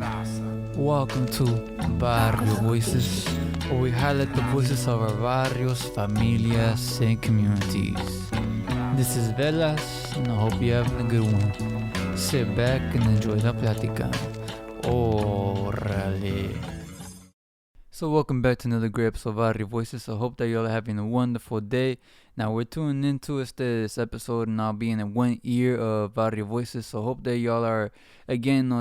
raza. Welcome to Barrio Voices, where we highlight the voices of our barrios, familias, and communities. This is Velas, and I hope you're having a good one. Sit back and enjoy la plática. Órale. So welcome back to another great episode of Varrios Voices. I hope that y'all are having a wonderful day. Now we're tuning into this episode now being in 1 year of Varrios Voices. So hope that y'all are again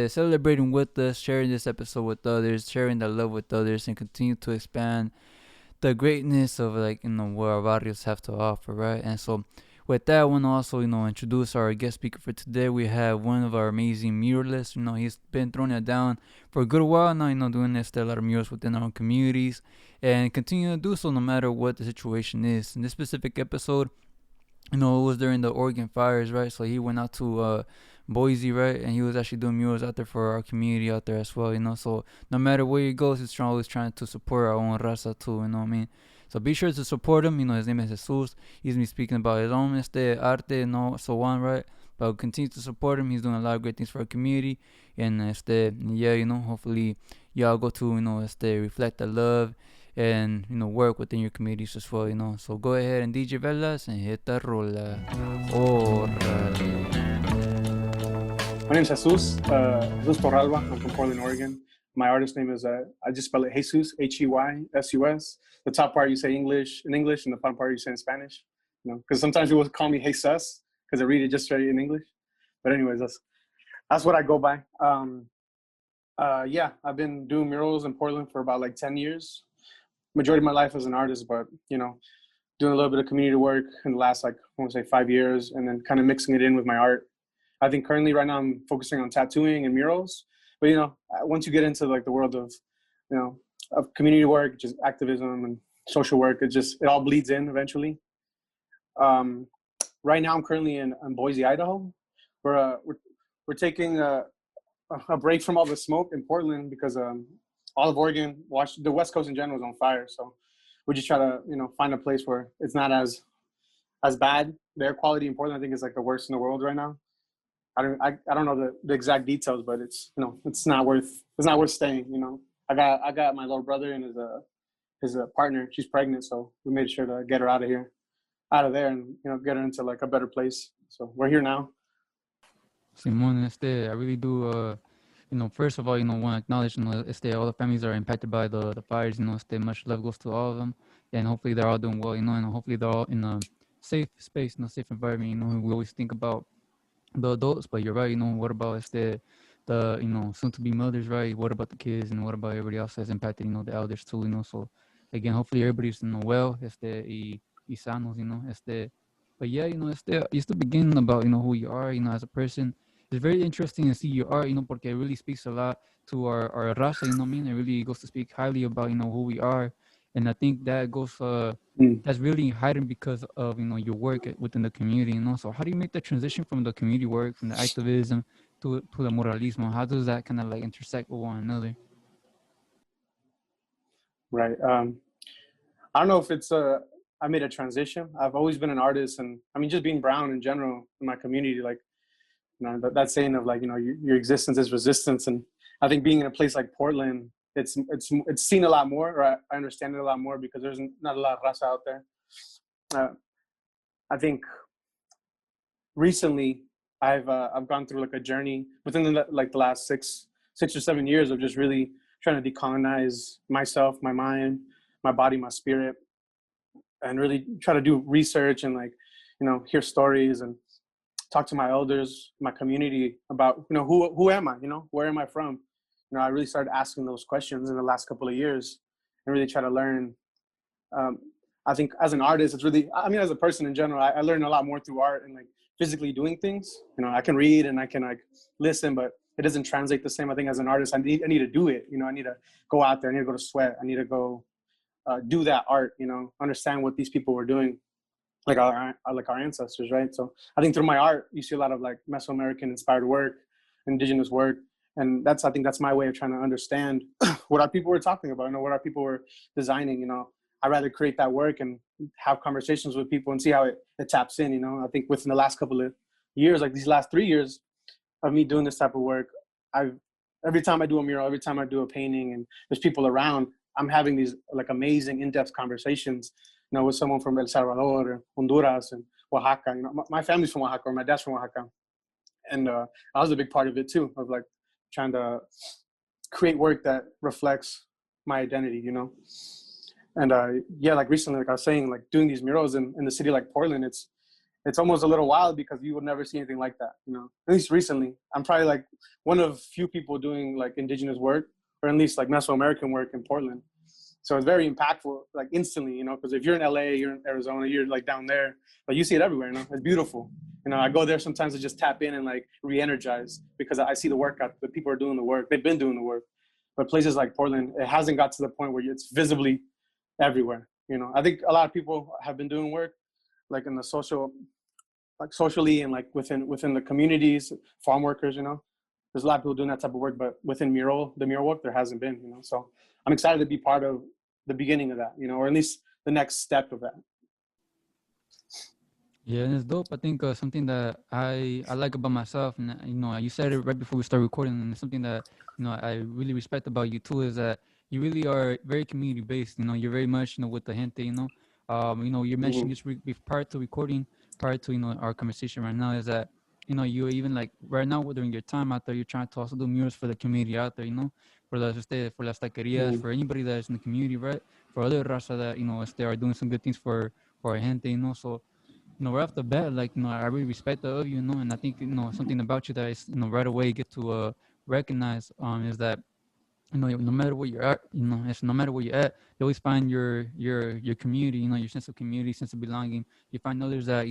celebrating with us, sharing this episode with others, sharing the love with others, and continue to expand the greatness of what our barrios have to offer, right? And so with that, I want to also introduce our guest speaker for today. We have one of our amazing muralists. He's been throwing it down for a good while now. Doing a lot of murals within our own communities, and continue to do so no matter what the situation is. In this specific episode, it was during the Oregon fires, right? So he went out to Boise, right? And he was actually doing murals out there for our community out there as well, So no matter where he goes, he's always trying to support our own raza too, you know what I mean? So be sure to support him. His name is Jesus. He's been speaking about his own arte, so on, right? But continue to support him. He's doing a lot of great things for our community. And hopefully y'all go to, reflect the love and work within your communities as well, So go ahead and DJ Velas and hit the rolla. My name is Jesus, Jesus Torralba. I'm from Portland, Oregon. My artist name is, I just spell it Jesus, Heysus. The top part you say English in English, and the bottom part you say in Spanish. Because sometimes people call me Jesus because I read it just straight in English. But anyways, that's what I go by. I've been doing murals in Portland for about 10 years. Majority of my life as an artist, but doing a little bit of community work in the last 5 years, and then kind of mixing it in with my art. I think currently right now I'm focusing on tattooing and murals, but once you get into the world of of community work, just activism and social work, it all bleeds in eventually. Right now I'm currently in Boise, Idaho. We're taking a break from all the smoke in Portland because all of Oregon, the West Coast in general is on fire. So we just try to find a place where it's not as bad. The air quality in Portland I think is the worst in the world right now. I don't know the exact details, but it's it's not worth staying. I got my little brother and his partner. She's pregnant, so we made sure to get her out of there, and get her into a better place. So we're here now. Simon, I really do first of all, want to acknowledge, all the families that are impacted by the fires, much love goes to all of them, and hopefully they're all doing well, and hopefully they're all in a safe space, safe environment. We always think about the adults, but you're right. What about the soon-to-be mothers, right? What about the kids, and what about everybody else that's impacted? The elders too. So again, hopefully everybody's well, y sanos, But yeah, just to begin about who you are, as a person. It's very interesting to see your art, porque it really speaks a lot to our raza, what I mean? It really goes to speak highly about who we are, and I think that goes that's really heightened because of your work within the community. So how do you make the transition from the community work, from the activism to the muralismo? How does that kind of intersect with one another? Right. I don't know if it's I made a transition. I've always been an artist, and I mean just being brown in general in my community, that saying of your existence is resistance. And I think being in a place like Portland, it's seen a lot more, or I understand it a lot more because there's not a lot of raza out there. I think recently I've gone through a journey within the last six or 7 years of just really trying to decolonize myself, my mind, my body, my spirit, and really try to do research and hear stories and talk to my elders, my community about who am I, where am I from? I really started asking those questions in the last couple of years and really try to learn. I think as an artist, it's really, I mean, as a person in general, I learn a lot more through art and physically doing things. I can read and I can listen, but it doesn't translate the same. I think as an artist, I need to do it. I need to go out there. I need to go to sweat. I need to go do that art. Understand what these people were doing, like our ancestors, right? So I think through my art, you see a lot of Mesoamerican inspired work, indigenous work, and I think that's my way of trying to understand what our people were talking about. What our people were designing. I'd rather create that work and have conversations with people and see how it taps in. I think within the last couple of years, these last 3 years of me doing this type of work, I've every time I do a mural, every time I do a painting, and there's people around, I'm having these like amazing in-depth conversations, with someone from El Salvador, Honduras, and Oaxaca. My family's from Oaxaca, or my dad's from Oaxaca, and I was a big part of it too, of like trying to create work that reflects my identity. And yeah, like recently, like I was saying, like doing these murals in the city like Portland, it's almost a little wild because you would never see anything like that. At least recently, I'm probably like one of few people doing like indigenous work, or at least like Mesoamerican work in Portland. So it's very impactful, like instantly, because if you're in LA, you're in Arizona, you're like down there, but you see it everywhere. It's beautiful. I go there sometimes to just tap in and like re-energize, because I see the work out. The people are doing the work. They've been doing the work. But places like Portland, it hasn't got to the point where it's visibly everywhere. I think a lot of people have been doing work like in the socially, and like within the communities, farm workers. There's a lot of people doing that type of work, but within the mural work, there hasn't been. So I'm excited to be part of the beginning of that, or at least the next step of that. Yeah, and it's dope. I think something that I like about myself, and you said it right before we start recording, and it's something that I really respect about you too, is that you really are very community based. You're very much with the gente. You mentioned just prior to recording, prior to our conversation right now, is that you even like right now during your time out there, you're trying to also do murals for the community out there. For las taquerias, for anybody that's in the community, right? For other raza that they are doing some good things for our gente. So right off the bat, like, I really respect that of you, and I think, something about you that is, right away get to recognize, is that, no matter where you're at, it's no matter where you're at, you always find your community, your sense of community, sense of belonging. You find others that,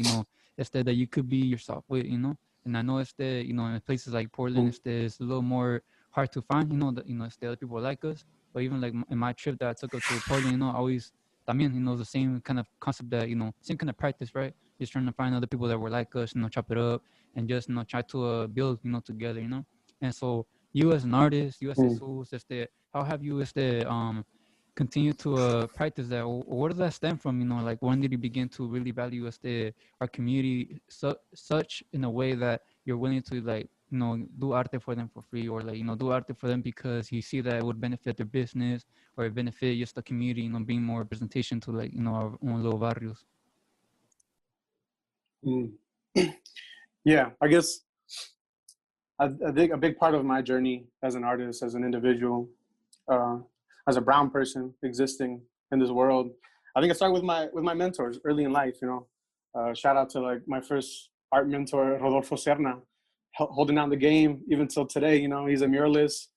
it's that you could be yourself with, and I know it's that, in places like Portland, it's a little more hard to find, that, it's the other people like us. But even like in my trip that I took up to Portland, I always, también, the same kind of concept that, same kind of practice, right? Just trying to find other people that were like us, chop it up and just, try to build, together, And so you as an artist, you as Jesus, how have you continue to practice that? Or where does that stem from? Like when did you begin to really value our community such in a way that you're willing to like do arte for them for free, or like do arte for them because you see that it would benefit their business or it benefit just the community, being more representation to like our own little barrios. Yeah, I guess I think a big part of my journey as an artist, as an individual, as a brown person existing in this world, I think it started with my mentors early in life. Shout out to like my first art mentor, Rodolfo Serna, holding down the game even till today. He's a muralist,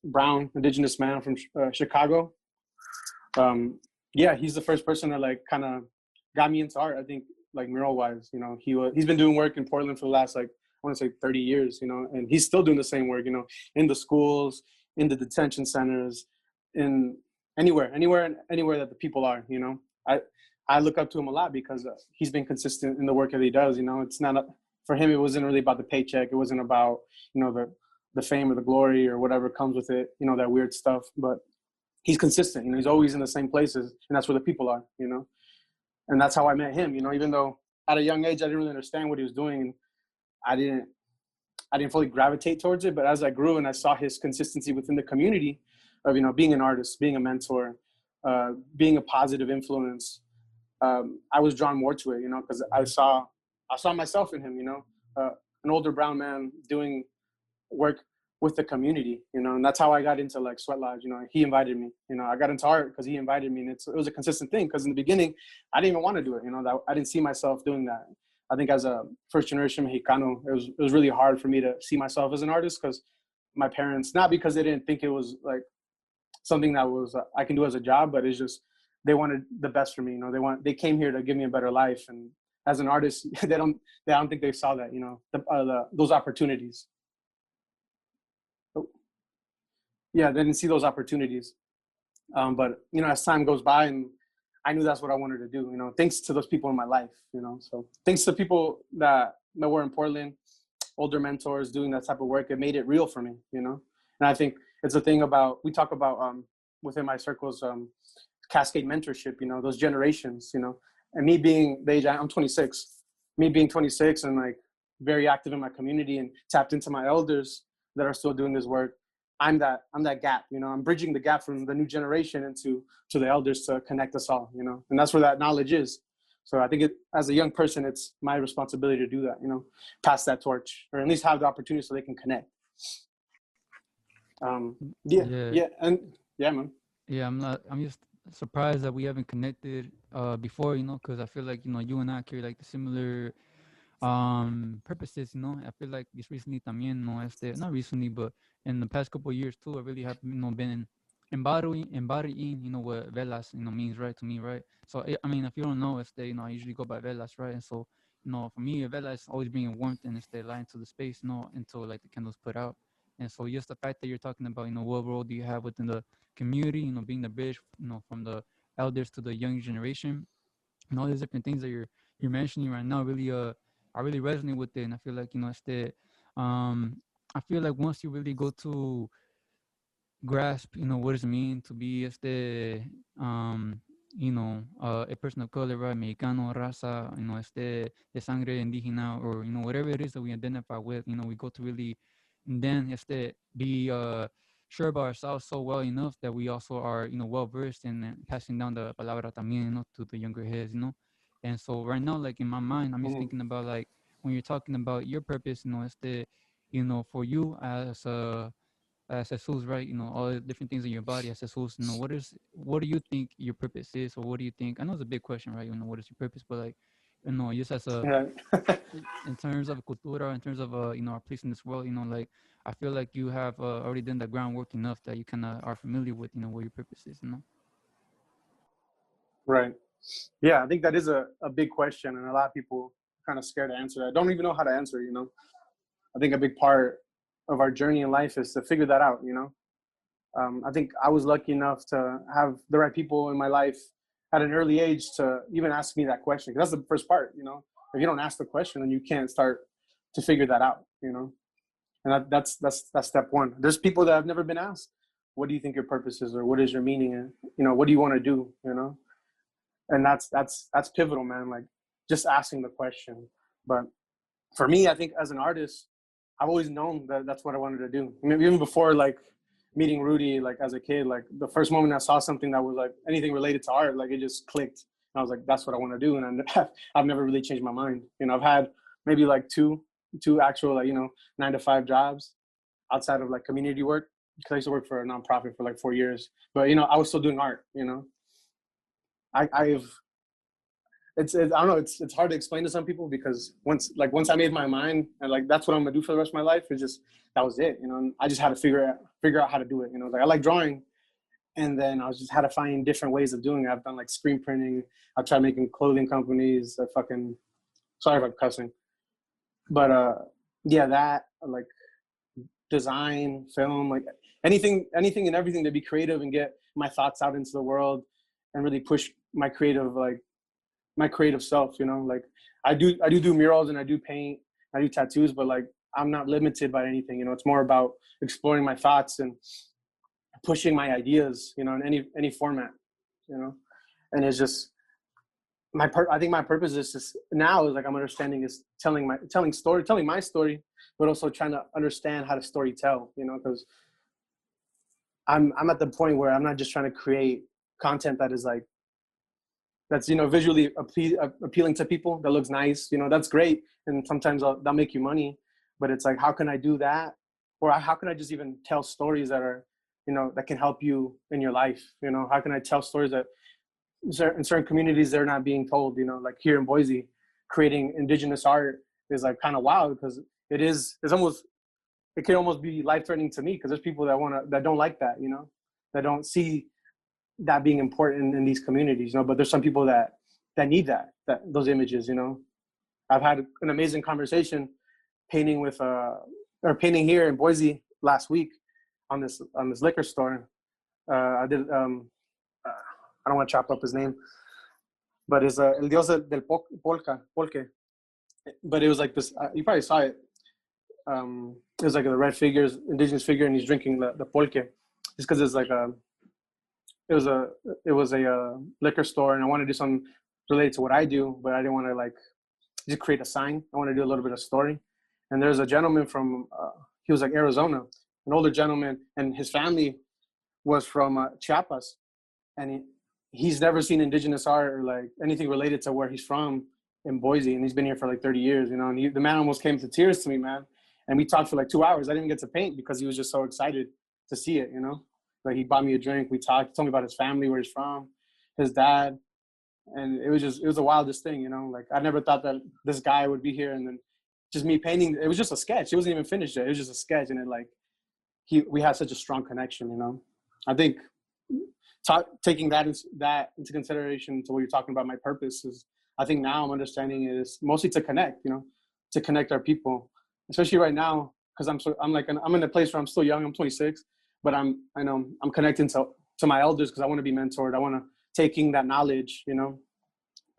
brown indigenous man from Chicago. Yeah, he's the first person that like kind of got me into art. I think like mural wise. He's been doing work in Portland for the last like I want to say 30 years. And he's still doing the same work. In the schools, in the detention centers, in anywhere that the people are. I look up to him a lot because he's been consistent in the work that he does. It's not for him. It wasn't really about the paycheck. It wasn't about the fame or the glory or whatever comes with it. That weird stuff. But he's consistent. He's always in the same places, and that's where the people are. And that's how I met him. Even though at a young age I didn't really understand what he was doing, and I didn't fully gravitate towards it. But as I grew and I saw his consistency within the community of being an artist, being a mentor, being a positive influence, I was drawn more to it. Because I saw myself in him. An older brown man doing work with the community, and that's how I got into like Sweat Lodge. He invited me. I got into art because he invited me, and it was a consistent thing. Because in the beginning, I didn't even want to do it. That I didn't see myself doing that. I think as a first generation Mexicano, it was really hard for me to see myself as an artist because my parents, not because they didn't think it was like something that was I can do as a job, but it's just they wanted the best for me. They came here to give me a better life, and as an artist, I don't think they saw that. Those opportunities. Yeah, they didn't see those opportunities. But as time goes by, and I knew that's what I wanted to do. Thanks to those people in my life. So thanks to people that were in Portland, older mentors doing that type of work, it made it real for me. And I think it's a thing about we talk about within my circles, cascade mentorship. Those generations. And me being the age I'm 26, me being 26 and like very active in my community and tapped into my elders. that are still doing this work. I'm that gap, you know. I'm bridging the gap from the new generation into to the elders to connect us all, you know. And that's where that knowledge is. So I think as a young person, it's my responsibility to do that, you know, pass that torch, or at least have the opportunity so they can connect. Yeah, Yeah, yeah, and yeah, man. yeah. I'm just surprised that we haven't connected before, you know, because I feel like, you know, you and I carry like the similar purposes, you know. I feel like just recently también, no, not recently, but in the past couple of years too, I really have, you know, been embodying, you know, what velas, you know, means, right, to me, right? So I mean, if you don't know, you know, I usually go by velas, right? And so, you know, for me, a vela is always bringing warmth and light into the space, you know, until like the candles put out. And so just the fact that you're talking about, you know, what role do you have within the community, you know, being the bridge, you know, from the elders to the young generation, and all these different things that you're mentioning right now really I really resonate with it. And I feel like, you know, um I feel like once you really go to grasp, you know, what does it mean to be um you know, a person of color, right? Mexicano, raza, you know, de sangre indígena, or, you know, whatever it is that we identify with, you know, we go to really, and then be sure about ourselves so well enough that we also are, you know, well versed in passing down the palabra también, you know, to the younger heads, you know. And so right now, like in my mind, I'm just Mm-hmm. thinking about like when you're talking about your purpose, you know, you know, for you as Jesus, right? You know, all the different things in your body as Jesus. You know, what do you think your purpose is, or what do you think? I know it's a big question, right? You know, what is your purpose? But like, you know, just as a Yeah. in terms of cultura, in terms of you know, our place in this world, you know, like I feel like you have already done the groundwork enough that you kind of are familiar with, you know, what your purpose is, you know. Right. Yeah, I think that is a big question, and a lot of people are kind of scared to answer that. Don't even know how to answer, you know. I think a big part of our journey in life is to figure that out, you know. I think I was lucky enough to have the right people in my life at an early age to even ask me that question. Because that's the first part, you know. If you don't ask the question, then you can't start to figure that out, you know. And that's step one. There's people that have never been asked, "What do you think your purpose is?" or "What is your meaning?" and, you know, "What do you want to do?" You know. And that's pivotal, man. Like just asking the question. But for me, I think as an artist, I've always known that that's what I wanted to do. I mean, even before like meeting Rudy, like as a kid, like the first moment I saw something that was like anything related to art, like it just clicked. And I was like, that's what I want to do. And I've never really changed my mind. You know, I've had maybe like two actual, like, you know, 9 to 5 jobs outside of like community work, because I used to work for a nonprofit for like 4 years. But you know, I was still doing art. You know, I've I don't know, it's hard to explain to some people, because once I made my mind and like that's what I'm gonna do for the rest of my life, it's just that was it, you know. And I just had to figure out how to do it, you know. Like I like drawing, and then I was just had to find different ways of doing it. I've done like screen printing, I've tried making clothing companies, I fucking, sorry if I'm cussing, but yeah, that, like design, film, like anything and everything to be creative and get my thoughts out into the world and really push my creative self, you know. Like I do murals, and I do paint, I do tattoos, but like I'm not limited by anything, you know. It's more about exploring my thoughts and pushing my ideas, you know, in any format, you know. And it's just I think my purpose is just now is like I'm understanding is telling my story, but also trying to understand how to story tell, you know, because I'm at the point where I'm not just trying to create content that is like that's, you know, visually appealing to people, that looks nice, you know. That's great, and sometimes that'll make you money. But it's like, how can I do that, or how can I just even tell stories that are, you know, that can help you in your life, you know. How can I tell stories that in certain communities they're not being told, you know. Like here in Boise, creating indigenous art is like kind of wild, because it can almost be life-threatening to me, because there's people that don't like that, you know, that don't see that being important in these communities, you know. But there's some people that need that those images, you know. I've had an amazing conversation painting painting here in Boise last week on this liquor store. I did I don't want to chop up his name, but it's El Dios del Polque. But it was like this, you probably saw it. It was like a red figures, indigenous figure, and he's drinking the polque, just because it's like it was a liquor store, and I want to do something related to what I do, but I didn't want to like just create a sign. I want to do a little bit of story. And there's a gentleman from he was like Arizona, an older gentleman, and his family was from Chiapas, and he's never seen indigenous art or like anything related to where he's from in Boise, and he's been here for like 30 years, you know. And the man almost came to tears to me, man. And we talked for like 2 hours. I didn't get to paint because he was just so excited to see it, you know. Like he bought me a drink. We talked. He told me about his family, where he's from, his dad, and it was the wildest thing, you know. Like I never thought that this guy would be here, and then just me painting. It was just a sketch. It wasn't even finished yet. It was just a sketch, and it like we had such a strong connection, you know. I think taking that into consideration to what you're talking about, my purpose is, I think now I'm understanding it is mostly to connect, you know, to connect our people, especially right now, because I'm in a place where I'm still young. I'm 26, but I'm connecting to my elders because I want to be mentored. I want to taking that knowledge, you know.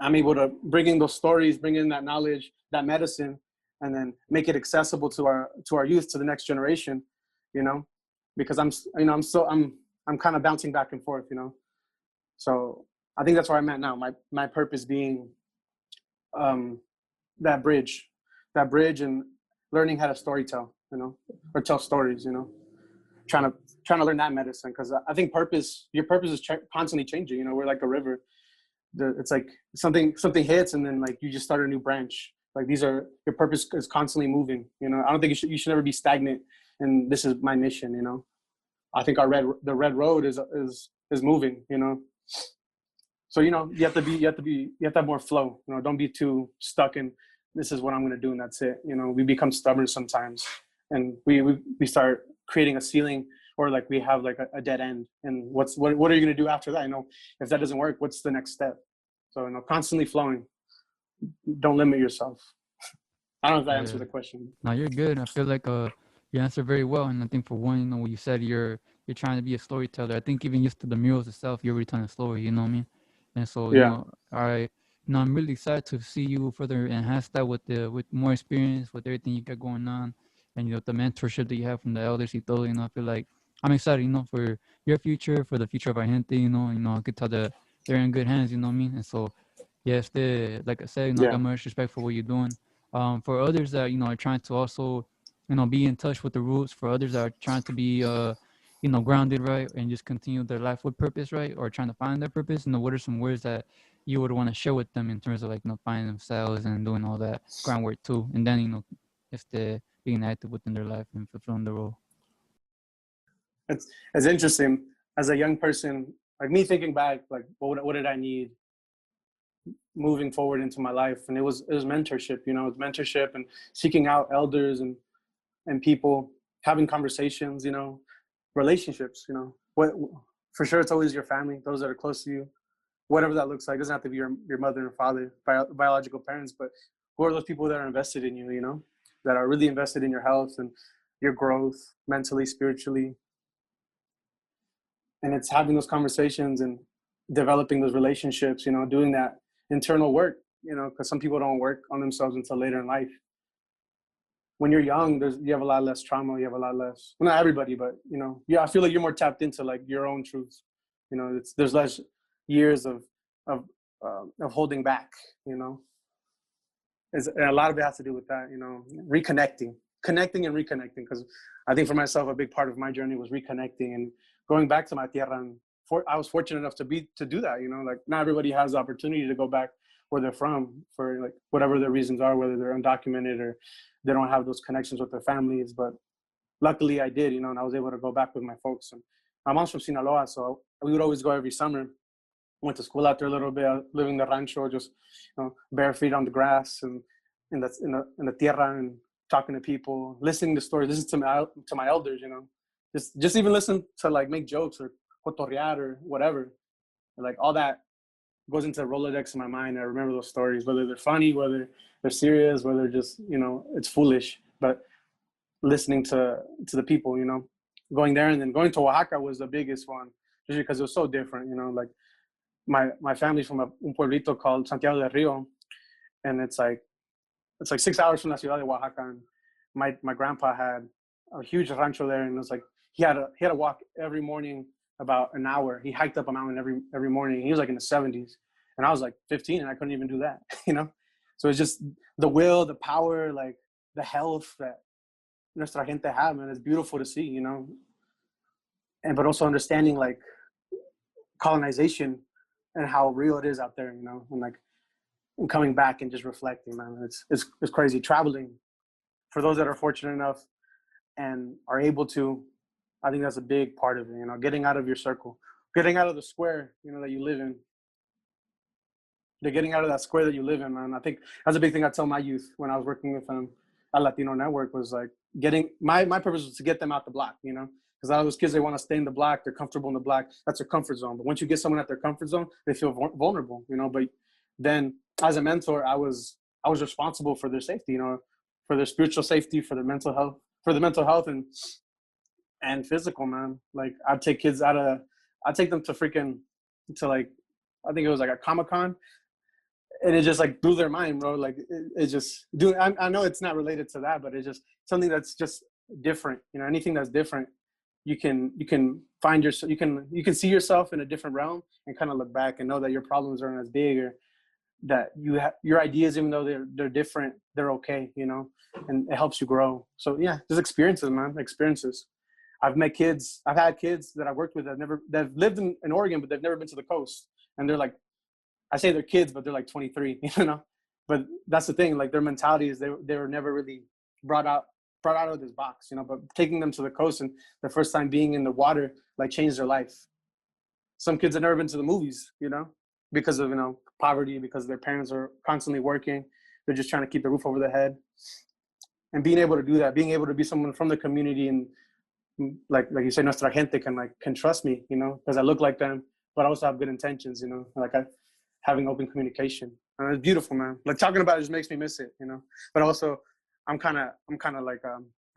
I'm able to bring in those stories, bring in that knowledge, that medicine, and then make it accessible to our youth, to the next generation, you know, because I'm kind of bouncing back and forth, you know. So I think that's where I'm at now. My purpose being that bridge, and learning how to storytell, you know, or tell stories, you know. Trying to learn that medicine, because I think your purpose is constantly changing. You know, we're like a river. It's like something hits, and then like you just start a new branch. Like your purpose is constantly moving. You know, I don't think you should never be stagnant. And this is my mission. You know, I think the red road is moving. You know, so you know you have to have more flow. You know, don't be too stuck in this is what I'm going to do and that's it. You know, we become stubborn sometimes, and we start creating a ceiling, or like we have like a dead end. And what are you going to do after that? You know, if that doesn't work, what's the next step? So, you know, constantly flowing. Don't limit yourself. I don't know if that answered Yeah. the question. No, you're good. I feel like you answered very well, and I think for one, you know, when you said you're trying to be a storyteller, I think even just to the murals itself, you're already telling a story. You know what I mean? And so, you Yeah. know, I'm really excited to see you further enhance that with more experience, with everything you got going on, and you know the mentorship that you have from the elders. You know, I feel like I'm excited, you know, for your future, for the future of our gente. You know, I could tell that they're in good hands. You know what I mean? And so, yes, like I said, you know, I Yeah. got much respect for what you're doing. For others that you know are trying to also, you know, be in touch with the roots. For others that are trying to be, you know, grounded, right, and just continue their life with purpose, right, or trying to find their purpose. You know, what are some words that you would want to share with them in terms of like, you know, finding themselves and doing all that groundwork too, and then, you know, if they're being active within their life and fulfilling the role. It's interesting as a young person, like me thinking back, like what did I need moving forward into my life? And it was mentorship. You know, it's mentorship and seeking out elders and people, having conversations. You know, relationships. You know, what for sure it's always your family, those that are close to you, whatever that looks like. It doesn't have to be your mother and father, biological parents, but who are those people that are invested in you, you know, that are really invested in your health and your growth mentally, spiritually. And it's having those conversations and developing those relationships, you know, doing that internal work, you know, because some people don't work on themselves until later in life. When you're young, you have a lot less trauma. You have a lot less, well, not everybody, but you know, yeah, I feel like you're more tapped into like your own truths. You know, there's less years of holding back. You know, and a lot of it has to do with that. You know, connecting and reconnecting. Because I think for myself, a big part of my journey was reconnecting and going back to my tierra. And I was fortunate enough to do that. You know, like not everybody has the opportunity to go back where they're from for like whatever their reasons are, whether they're undocumented or they don't have those connections with their families. But luckily I did, you know, and I was able to go back with my folks. And my mom's from Sinaloa, so we would always go every summer. Went to school out there a little bit, living in the rancho, just, you know, bare feet on the grass and in the tierra, and talking to people, listening to stories, listening to my elders, you know, just even listen to like make jokes or cotorrear or whatever. Like all that goes into the Rolodex in my mind. I remember those stories, whether they're funny, whether they're serious, whether just, you know, it's foolish. But listening to the people, you know, going there, and then going to Oaxaca was the biggest one, just because it was so different, you know. Like my family's from un pueblito called Santiago del Rio, and it's like 6 hours from la ciudad de Oaxaca. And my grandpa had a huge rancho there, and it was like he had to walk every morning about an hour. He hiked up a mountain every morning. He was like in the 70s, and I was like 15, and I couldn't even do that, you know. So it's just the will, the power, like the health that nuestra gente have, man. It's beautiful to see, and but also understanding like colonization and how real it is out there, and like and coming back and just reflecting, man. It's crazy traveling for those that are fortunate enough and are able to. I think that's a big part of it, getting out of your circle, getting out of the square, that you live in. They're getting out of that square that you live in, man. I think that's a big thing I tell my youth when I was working with them at Latino Network was like getting my purpose was to get them out the block, because a lot of those kids, they want to stay in the block. They're comfortable in the block. That's their comfort zone. But once you get someone at their comfort zone, they feel vulnerable, But then as a mentor, I was responsible for their safety, for their spiritual safety, for their mental health, and physical, man. Like I'd take them to freaking to like I think it was like a Comic-Con, and it just like blew their mind, bro. Like it just dude, I know it's not related to that, but it's just something that's just different. Anything that's different, you can find yourself, you can see yourself in a different realm and kind of look back and know that your problems aren't as big, or that you have your ideas, even though they're different, they're okay, and it helps you grow. So yeah, just experiences, man. Experiences. I've had kids that I've worked with that have lived in Oregon, but they've never been to the coast. And they're like, I say they're kids, but they're like 23, But that's the thing, like their mentality is they were never really brought out of this box, but taking them to the coast and the first time being in the water, like changed their life. Some kids have never been to the movies, because of, poverty, because their parents are constantly working. They're just trying to keep the roof over their head. And being able to do that, being able to be someone from the community and like you say, nuestra gente can trust me, because I look like them, but I also have good intentions, having open communication. And it's beautiful, man. Like talking about it just makes me miss it, But also, I'm kind of like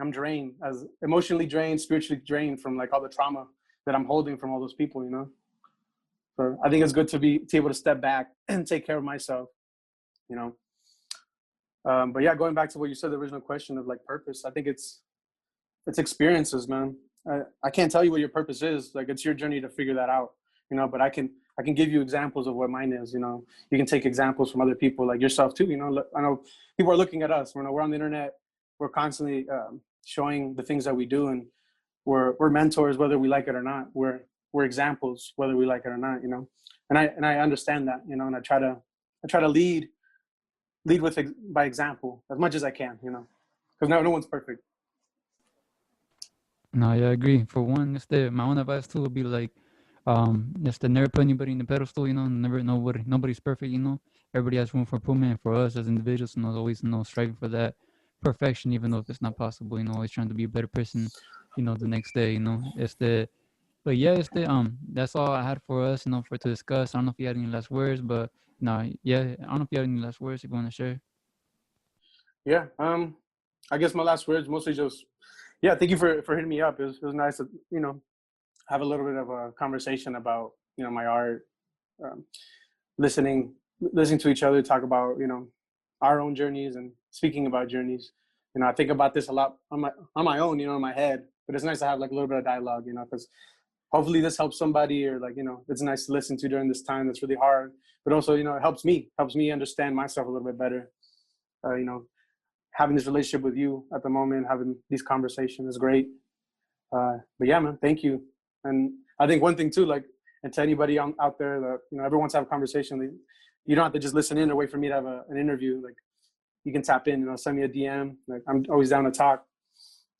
I'm drained, as emotionally drained, spiritually drained from like all the trauma that I'm holding from all those people, So I think it's good to be able to step back and take care of myself, But yeah, going back to what you said, the original question of like purpose, I think it's experiences, man. I can't tell you what your purpose is. Like it's your journey to figure that out, But I can give you examples of what mine is. You can take examples from other people, like yourself too. I know people are looking at us. We're on the internet. We're constantly showing the things that we do, and we're mentors whether we like it or not. We're examples whether we like it or not. And I understand that. And I try to lead by example as much as I can. Because no one's perfect. No, yeah, I agree. For one, my own advice too would be like, just to never put anybody in the pedestal. Never nobody's perfect. Everybody has room for improvement. And for us as individuals, always striving for that perfection, even though if it's not possible. Always trying to be a better person. The next day. But yeah, that's all I had for us. For to discuss. I don't know if you had any last words, but no, yeah, I don't know if you had any last words if you want to share. Yeah. I guess my last words mostly just, yeah, thank you for hitting me up. It was nice to, have a little bit of a conversation about, my art, listening to each other talk about, our own journeys and speaking about journeys. I think about this a lot on my own, in my head, but it's nice to have like a little bit of dialogue, because hopefully this helps somebody, or like, it's nice to listen to during this time that's really hard, but also, it helps me understand myself a little bit better. Having this relationship with you at the moment, having these conversations is great. But yeah, man, thank you. And I think one thing too, like, and to anybody out there that, everyone wants to have a conversation, you don't have to just listen in or wait for me to have an interview. Like you can tap in, send me a DM. Like I'm always down to talk.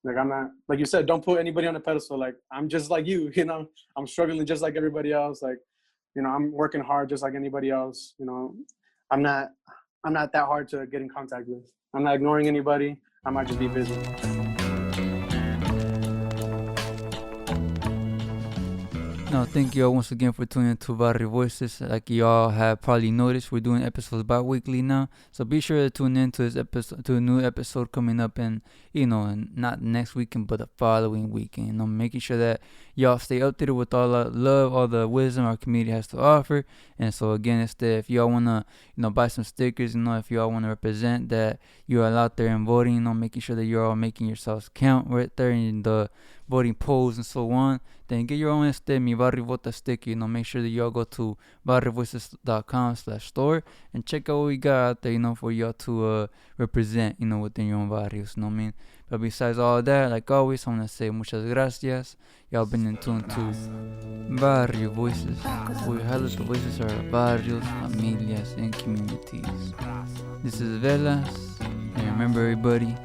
Like I'm not, like you said, don't put anybody on a pedestal. Like I'm just like you, I'm struggling just like everybody else. Like, I'm working hard just like anybody else. I'm not that hard to get in contact with. I'm not ignoring anybody. I might just be busy. No, thank you all once again for tuning into Varrios Voices. Like y'all have probably noticed, we're doing episodes bi-weekly now. So be sure to tune in to this episode, to a new episode coming up, and not next weekend, but the following weekend. Making sure that y'all stay updated with all the love, all the wisdom our community has to offer. And so again, if y'all wanna, buy some stickers, if y'all wanna represent that you are out there and voting, making sure that you're all making yourselves count right there in voting polls and so on, then get your own Mi Barrio Vota sticker. Make sure that y'all go to barriovoices.com/store and check out what we got out there, for y'all to represent, within your own barrios, you know what I mean? But besides all that, like always, I want to say muchas gracias. Y'all been in tune to Barrio Voices, where we highlight the voices of our barrios, familias, and communities. This is Velas, and remember everybody,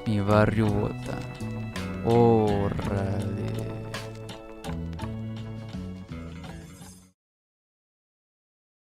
Mi Barrio Vota. Órale.